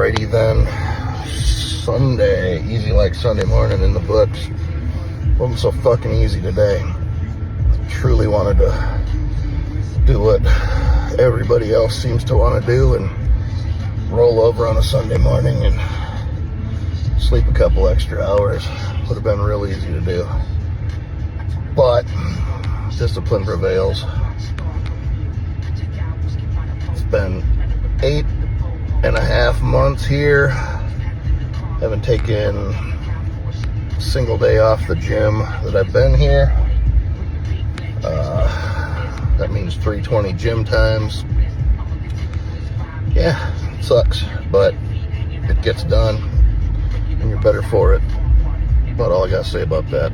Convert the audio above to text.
Alrighty then. Sunday. Easy like Sunday morning in the books. Wasn't so fucking easy today. Truly wanted to do what everybody else seems to want to do and roll over on a Sunday morning and sleep a couple extra hours. Would have been real easy to do. But discipline prevails. It's been 8.5 months here. Haven't taken a single day off the gym that I've been here. That means 320 gym times. Yeah, it sucks, but it gets done and you're better for it. About all I gotta say about that.